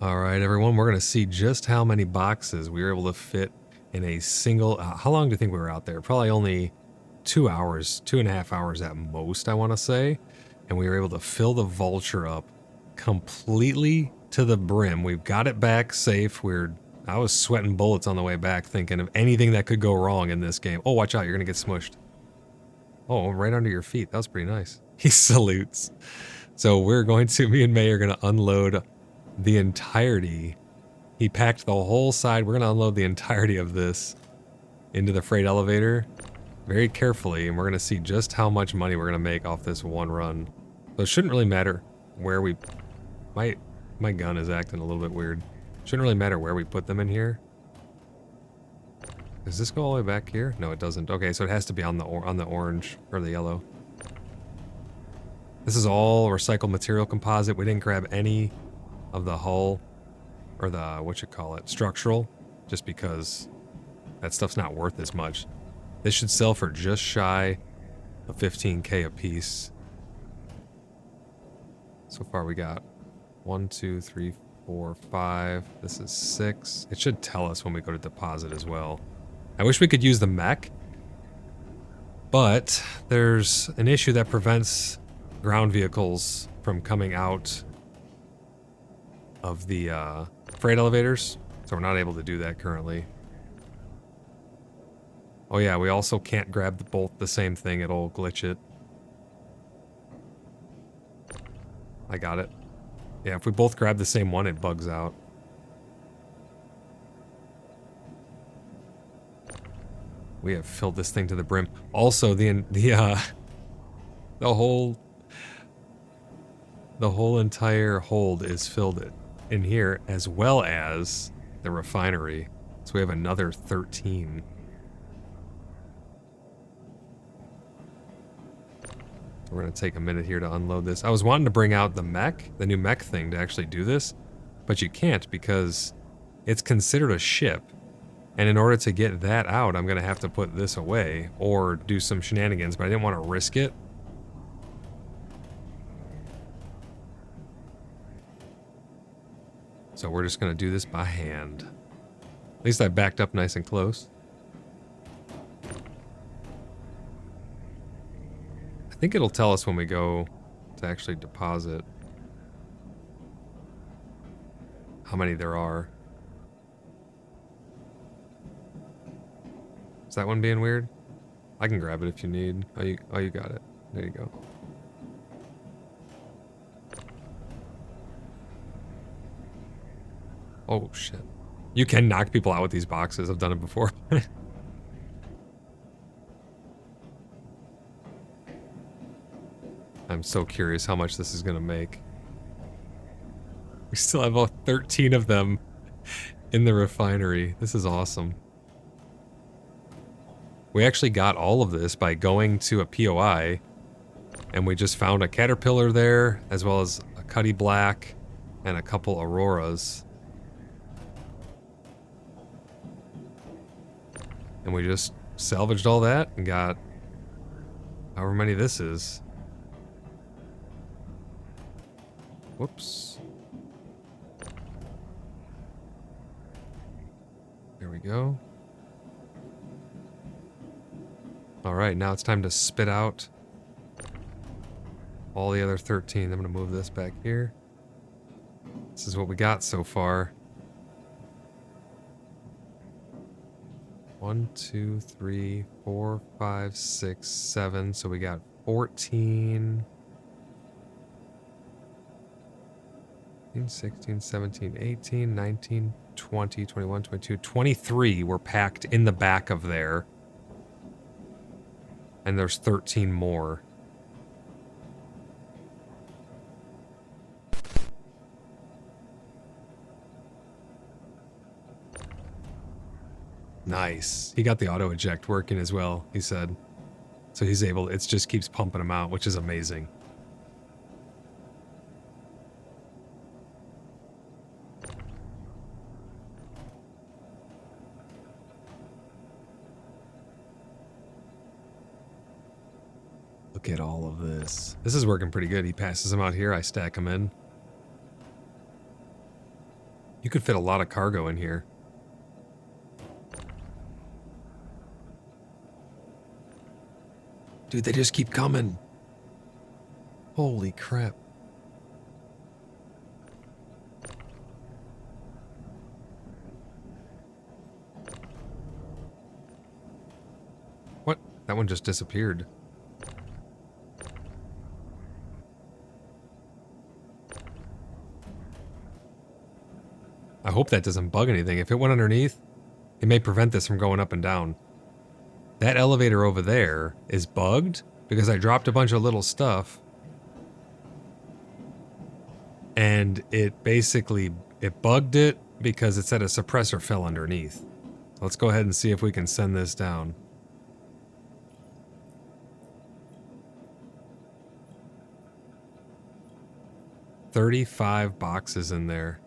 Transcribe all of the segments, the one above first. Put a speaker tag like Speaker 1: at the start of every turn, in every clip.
Speaker 1: All right, everyone, we're going to see just how many boxes we were able to fit in a single... how long do you think we were out there? Probably only 2 hours, 2.5 hours at most, I want to say. And we were able to fill the Vulture up completely to the brim. We've got it back safe. I was sweating bullets on the way back thinking of anything that could go wrong in this game. Oh, watch out, you're going to get smushed. Oh, right under your feet. That was pretty nice. He salutes. So me and May are going to unload the entirety. He packed the whole side. We're going to unload the entirety of this into the freight elevator very carefully, and we're going to see just how much money we're going to make off this one run. So it shouldn't really matter where we... My gun is acting a little bit weird. Shouldn't really matter where we put them in here. Does this go all the way back here? No, it doesn't. Okay, so it has to be on the orange or the yellow. This is all recycled material composite. We didn't grab any of the hull or the, structural, just because that stuff's not worth as much. This should sell for just shy of 15K a piece. So far we got 1, 2, 3, 4, 5. This is 6. It should tell us when we go to deposit as well. I wish we could use the mech, but there's an issue that prevents ground vehicles from coming out of the freight elevators, so we're not able to do that currently. Oh yeah, we also can't grab both the same thing, it'll glitch it. I got it. Yeah, if we both grab the same one, it bugs out. We have filled this thing to the brim. Also, the whole entire hold is filled in here, as well as the refinery. So we have another 13. We're going to take a minute here to unload this. I was wanting to bring out the new mech thing to actually do this, but you can't because it's considered a ship. And in order to get that out, I'm going to have to put this away or do some shenanigans, but I didn't want to risk it. So we're just going to do this by hand. At least I backed up nice and close. I think it'll tell us when we go to actually deposit how many there are. Is that one being weird? I can grab it if you need. Oh, you got it. There you go. Oh, shit. You can knock people out with these boxes. I've done it before. I'm so curious how much this is going to make. We still have all 13 of them in the refinery. This is awesome. We actually got all of this by going to a POI, and we just found a Caterpillar there, as well as a Cuddy Black and a couple Auroras. And we just salvaged all that and got however many this is. Whoops. There we go. Alright, now it's time to spit out all the other 13. I'm going to move this back here. This is what we got so far. 1, 2, 3, 4, 5, 6, 7. So we got 14. 16, 17, 18, 19, 20, 21, 22, 23 were packed in the back of there. And there's 13 more. Nice. He got the auto eject working as well, he said. So he's able, it just keeps pumping them out, which is amazing. Look at all of this. This is working pretty good. He passes them out here. I stack them in. You could fit a lot of cargo in here. Dude, they just keep coming. Holy crap. What? That one just disappeared. I hope that doesn't bug anything. If it went underneath, it may prevent this from going up and down. That elevator over there is bugged because I dropped a bunch of little stuff. And it basically, it bugged it because it said a suppressor fell underneath. Let's go ahead and see if we can send this down. $35 boxes in there.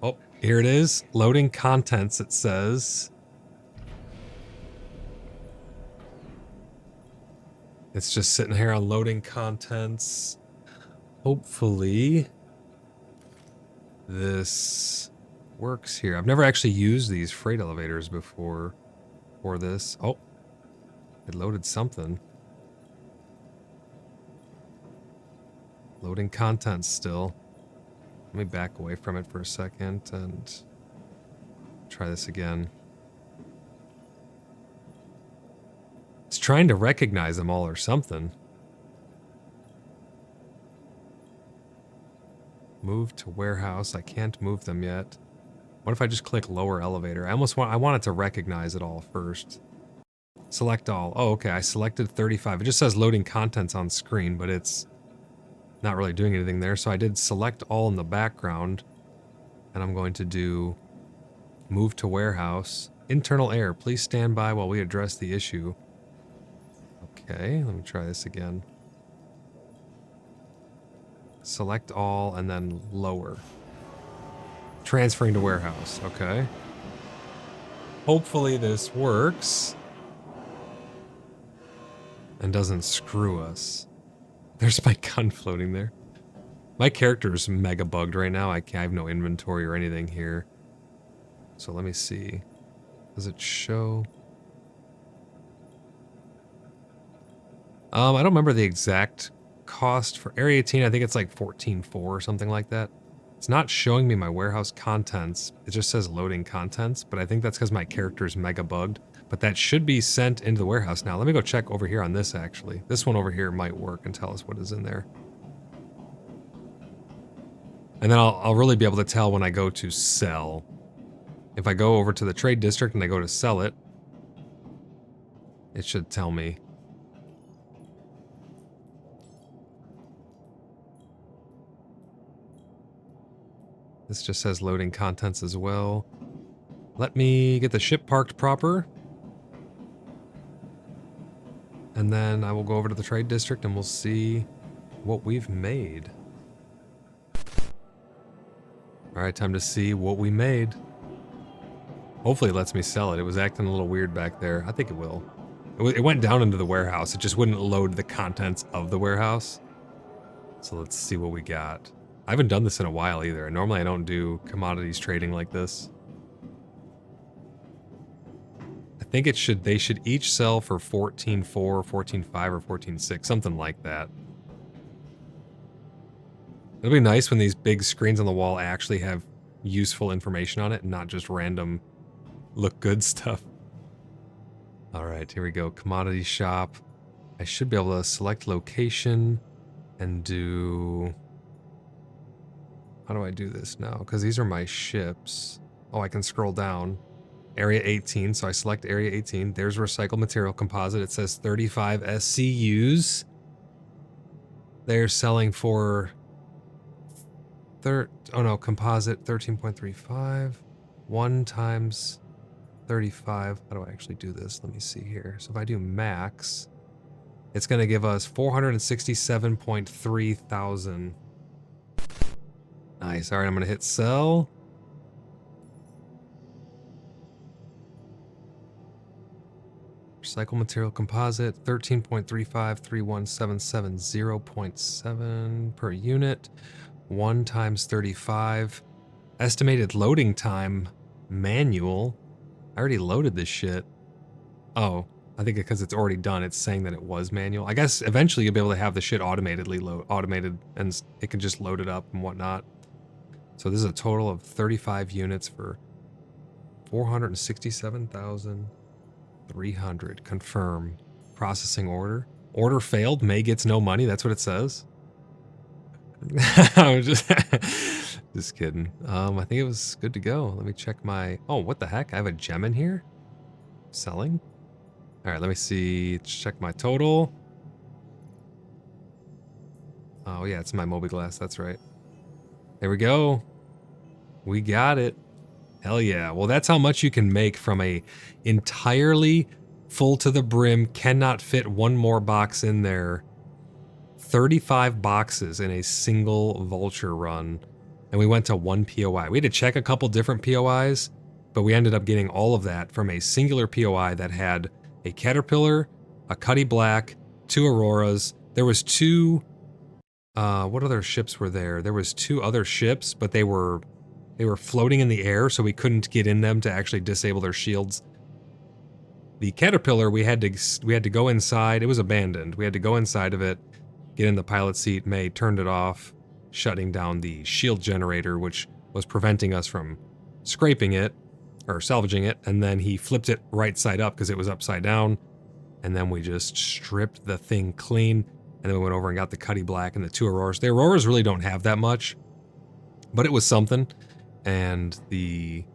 Speaker 1: Oh, here it is. Loading contents, it says. It's just sitting here on loading contents. Hopefully this works here. I've never actually used these freight elevators before for this. Oh, it loaded something. Loading contents still. Let me back away from it for a second and try this again. It's trying to recognize them all or something. Move to warehouse. I can't move them yet. What if I just click lower elevator? I want it to recognize it all first. Select all. Oh, okay. I selected 35. It just says loading contents on screen, but it's not really doing anything there. So I did select all in the background, and I'm going to do move to warehouse. Internal error. Please stand by while we address the issue. Okay, let me try this again. Select all and then lower. Transferring to warehouse. Okay. Hopefully this works and doesn't screw us. There's my gun floating there. My character is mega bugged right now. I have no inventory or anything here. So let me see. Does it show? I don't remember the exact cost for Area 18. I think it's like 14.4 or something like that. It's not showing me my warehouse contents. It just says loading contents, but I think that's because my character is mega bugged. But that should be sent into the warehouse now. Let me go check over here on this, actually. This one over here might work and tell us what is in there. And then I'll really be able to tell when I go to sell. If I go over to the trade district and I go to sell it, it should tell me. This just says loading contents as well. Let me get the ship parked proper. And then I will go over to the trade district and we'll see what we've made. Alright, time to see what we made. Hopefully it lets me sell it. It was acting a little weird back there. I think it will. It went down into the warehouse. It just wouldn't load the contents of the warehouse. So let's see what we got. I haven't done this in a while either. Normally I don't do commodities trading like this. I think they should each sell for 14.4, 14.5, or 14.6, something like that. It'll be nice when these big screens on the wall actually have useful information on it and not just random look good stuff. All right, here we go. Commodity shop. I should be able to select location and do... How do I do this now? Because these are my ships. Oh, I can scroll down. Area 18, so I select Area 18. There's recycled material composite. It says 35 SCUs. They're selling for... composite 13.35. 1 times 35. How do I actually do this? Let me see here. So if I do max, it's going to give us 467.3 thousand. Nice. All right, I'm going to hit sell. Recycle material composite, 13.353177 0.7 per unit. 1 times 35. Estimated loading time, manual. I already loaded this shit. Oh, I think because it's already done, it's saying that it was manual. I guess eventually you'll be able to have the shit automated and it can just load it up and whatnot. So this is a total of 35 units for 467,300. Confirm. Processing order. Order failed. May gets no money. That's what it says. I was just kidding. I think it was good to go. Let me check my... Oh, what the heck? I have a gem in here? Selling? All right, let me see. Check my total. Oh, yeah, it's my Mobi-Glass. That's right. There we go. We got it. Hell yeah. Well, that's how much you can make from a entirely full to the brim, cannot fit one more box in there. 35 boxes in a single Vulture run. And we went to 1 POI. We had to check a couple different POIs, but we ended up getting all of that from a singular POI that had a Caterpillar, a Cuddy Black, 2 Auroras. There was 2... what other ships were there? There was 2 other ships, but they were floating in the air, so we couldn't get in them to actually disable their shields. The Caterpillar, we had to go inside. It was abandoned. We had to go inside of it, get in the pilot seat. May turned it off, shutting down the shield generator, which was preventing us from scraping it or salvaging it. And then he flipped it right side up because it was upside down. And then we just stripped the thing clean. And then we went over and got the Cuddy Black and the 2 Auroras. The Auroras really don't have that much, but it was something. And the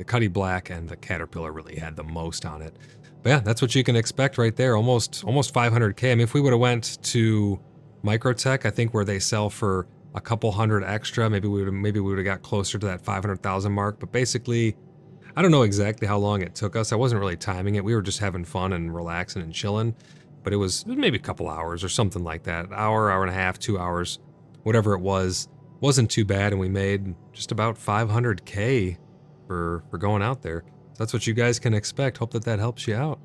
Speaker 1: Cuddy Black and the Caterpillar really had the most on it. But yeah, that's what you can expect right there. Almost 500K. I mean, if we would have went to Microtech, I think where they sell for a couple hundred extra, maybe we would have got closer to that 500,000 mark. But basically, I don't know exactly how long it took us. I wasn't really timing it. We were just having fun and relaxing and chilling. But it was maybe a couple hours or something like that. Hour and a half, 2 hours, whatever it was. Wasn't too bad, and we made just about 500K for going out there. So that's what you guys can expect. Hope that helps you out.